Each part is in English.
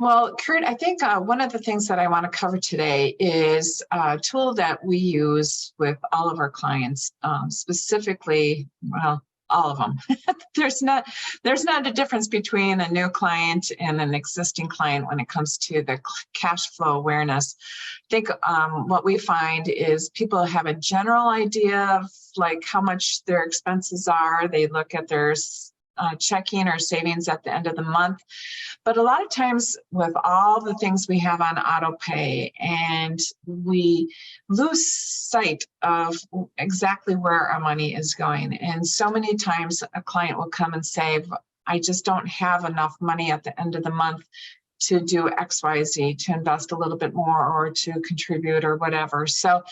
Well, Kurt, I think one of the things that I want to cover today is a tool that we use with all of our clients, specifically, well, all of them. there's not a difference between a new client and an existing client when it comes to the cash flow awareness. I think what we find is people have a general idea of like how much their expenses are. They look at their checking or savings at the end of the month. But a lot of times with all the things we have on auto pay, and we lose sight of exactly where our money is going. And so many times a client will come and say, I just don't have enough money at the end of the month to do XYZ, to invest a little bit more or to contribute or whatever. So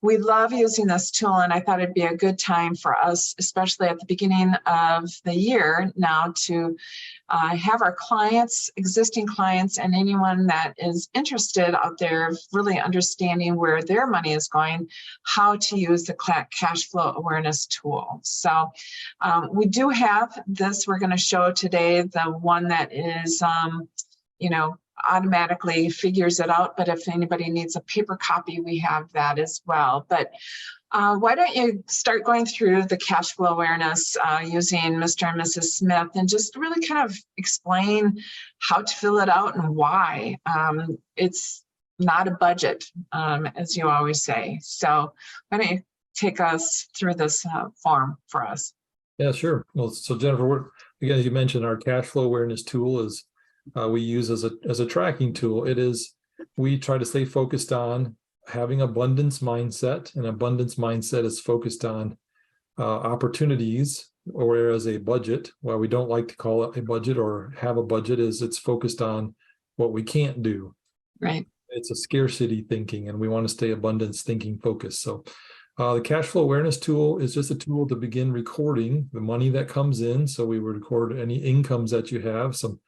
we love using this tool, and I thought it'd be a good time for us, especially at the beginning of the year now, to have our clients, existing clients, and anyone that is interested out there really understanding where their money is going, how to use the cash flow awareness tool. So we do have this. We're going to show today the one that is automatically figures it out. But if anybody needs a paper copy, we have that as well. But why don't you start going through the cash flow awareness using Mr. and Mrs. Smith, and just really kind of explain how to fill it out and why. It's not a budget, as you always say. So why don't you take us through this form for us? Yeah, sure. Well, so Jennifer, again, as you mentioned, our cash flow awareness tool is we use as a tracking tool. We try to stay focused on having abundance mindset, and abundance mindset is focused on opportunities, whereas a budget, while we don't like to call it a budget or have a budget, is it's focused on what we can't do. Right. It's a scarcity thinking, and we want to stay abundance thinking focused. So the cash flow awareness tool is just a tool to begin recording the money that comes in. So we would record any incomes that you have, some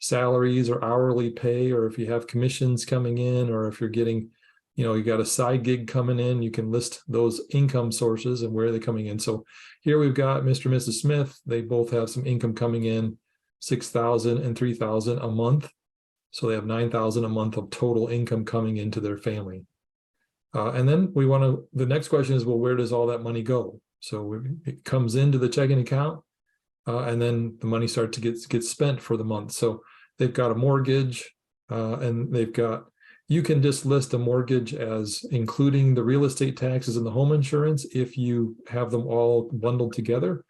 salaries or hourly pay, or if you have commissions coming in, or if you're getting, you got a side gig coming in, you can list those income sources and where they're coming in. So here we've got Mr. and Mrs. Smith. They both have some income coming in, $6,000 and $3,000 a month. So they have $9,000 a month of total income coming into their family. And then the next question is, well, where does all that money go? So it comes into the checking account, and then the money starts to get spent for the month. So they've got a mortgage, and you can just list a mortgage as including the real estate taxes and the home insurance if you have them all bundled together,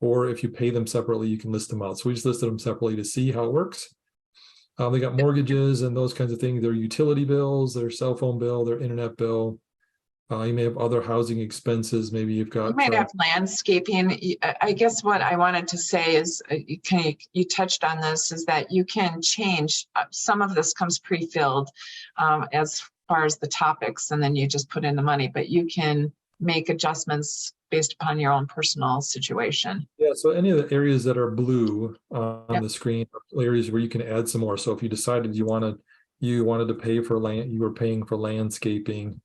or if you pay them separately, you can list them out. So we just listed them separately to see how it works. They got mortgages and those kinds of things, their utility bills, their cell phone bill, their internet bill. You may have other housing expenses. Maybe you've got. You might have landscaping. I guess what I wanted to say is, you touched on this, is that you can change. Some of this comes pre-filled as far as the topics, and then you just put in the money, but you can make adjustments based upon your own personal situation. Yeah, so any of the areas that are blue on the screen are areas where you can add some more. So if you decided you wanted to pay for land, you were paying for landscaping,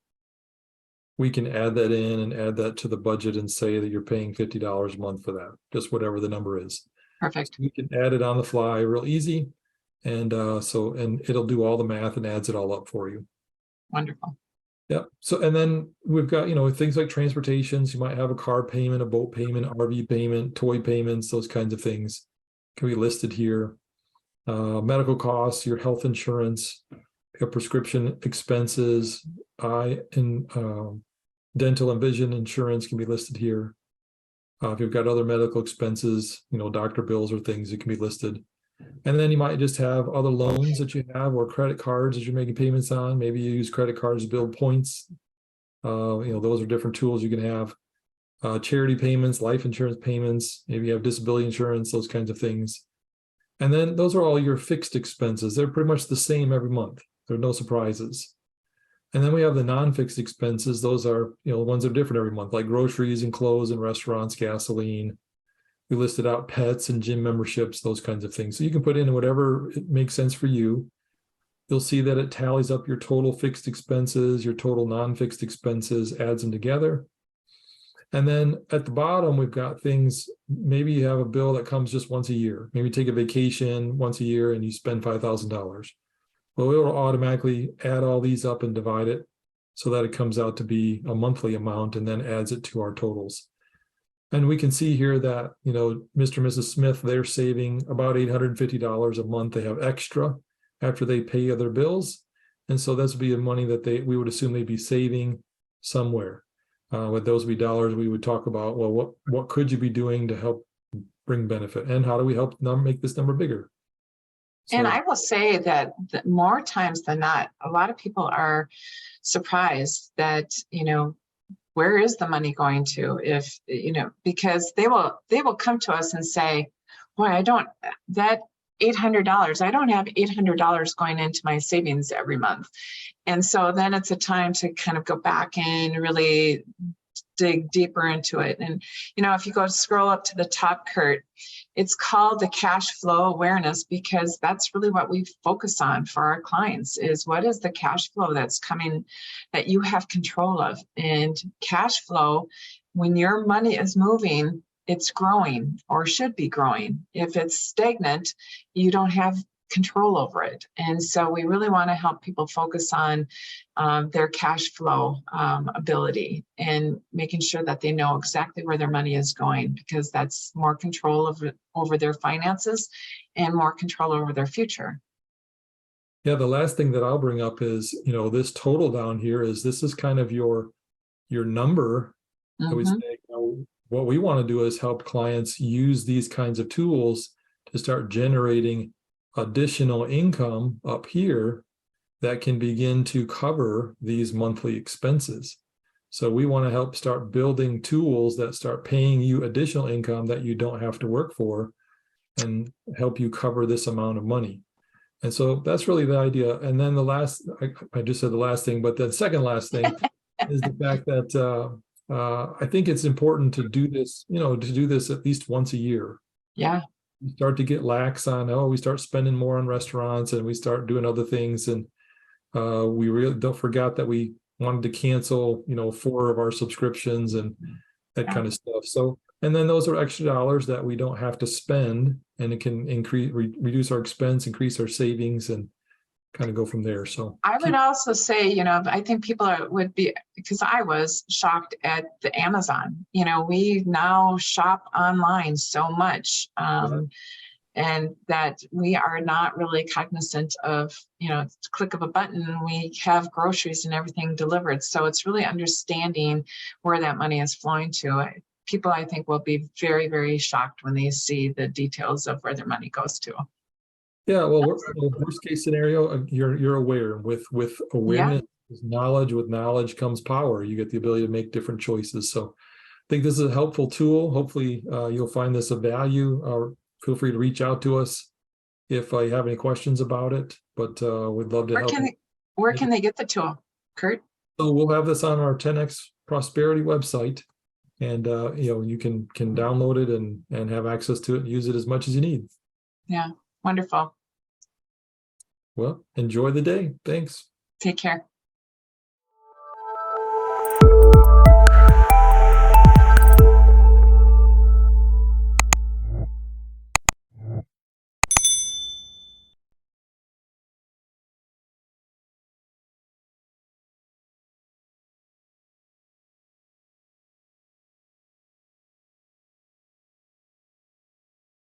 we can add that in and add that to the budget and say that you're paying $50 a month for that, just whatever the number is. Perfect. So you can add it on the fly real easy. And and it'll do all the math and adds it all up for you. Wonderful. Yeah. So, and then we've got, things like transportations. You might have a car payment, a boat payment, RV payment, toy payments, those kinds of things can be listed here. Medical costs, your health insurance, your prescription expenses, dental and vision insurance can be listed here. If you've got other medical expenses, doctor bills or things, it can be listed. And then you might just have other loans that you have, or credit cards that you're making payments on. Maybe you use credit cards to build points. Those are different tools you can have. Charity payments, life insurance payments, maybe you have disability insurance, those kinds of things. And then those are all your fixed expenses. They're pretty much the same every month. There are no surprises. And then we have the non-fixed expenses. Those are, the ones that are different every month, like groceries and clothes and restaurants, gasoline. We listed out pets and gym memberships, those kinds of things. So you can put in whatever it makes sense for you. You'll see that it tallies up your total fixed expenses, your total non-fixed expenses, adds them together. And then at the bottom, we've got things, maybe you have a bill that comes just once a year. Maybe you take a vacation once a year and you spend $5,000. Well, it will automatically add all these up and divide it so that it comes out to be a monthly amount and then adds it to our totals. And we can see here that, Mr. and Mrs. Smith, they're saving about $850 a month. They have extra after they pay their bills. And so that's be money that we would assume they'd be saving somewhere. With those be dollars, we would talk about, well, what could you be doing to help bring benefit? And how do we help make this number bigger? And I will say that more times than not, a lot of people are surprised that, where is the money going to? If, because they will come to us and say, boy, that $800, I don't have $800 going into my savings every month. And so then it's a time to kind of go back and really dig deeper into it. And, if you go scroll up to the top, Kurt, it's called the cash flow awareness, because that's really what we focus on for our clients is what is the cash flow that's coming that you have control of. And cash flow, when your money is moving, it's growing or should be growing. If it's stagnant, you don't have control over it. And so we really want to help people focus on their cash flow ability and making sure that they know exactly where their money is going, because that's more control over their finances and more control over their future. Yeah, the last thing that I'll bring up is, this total down here this is kind of your number. Mm-hmm. We say, what we want to do is help clients use these kinds of tools to start generating additional income up here that can begin to cover these monthly expenses. So we want to help start building tools that start paying you additional income that you don't have to work for and help you cover this amount of money. And so that's really the idea. And then I just said the last thing, but the second last thing is the fact that I think it's important to do this, to do this at least once a year. Yeah. We start to get lax on, we start spending more on restaurants and we start doing other things. And we really don't forget that we wanted to cancel, 4 of our subscriptions and that kind of stuff. So, and then those are extra dollars that we don't have to spend, and it can reduce our expense, increase our savings, and kind of go from there. So I would also say, I think people would be, because I was shocked at the Amazon. We now shop online so much, and that we are not really cognizant of, click of a button, we have groceries and everything delivered. So it's really understanding where that money is flowing to. People, I think, will be very, very shocked when they see the details of where their money goes to. Yeah, well, worst case scenario, you're aware. With awareness is knowledge. With knowledge comes power. You get the ability to make different choices. So I think this is a helpful tool. Hopefully you'll find this of value. Or feel free to reach out to us if I have any questions about it. But we'd love to help. Where can they get the tool, Kurt? So we'll have this on our 10X Prosperity website, and you can download it and have access to it and use it as much as you need. Yeah. Wonderful. Well, enjoy the day. Thanks. Take care.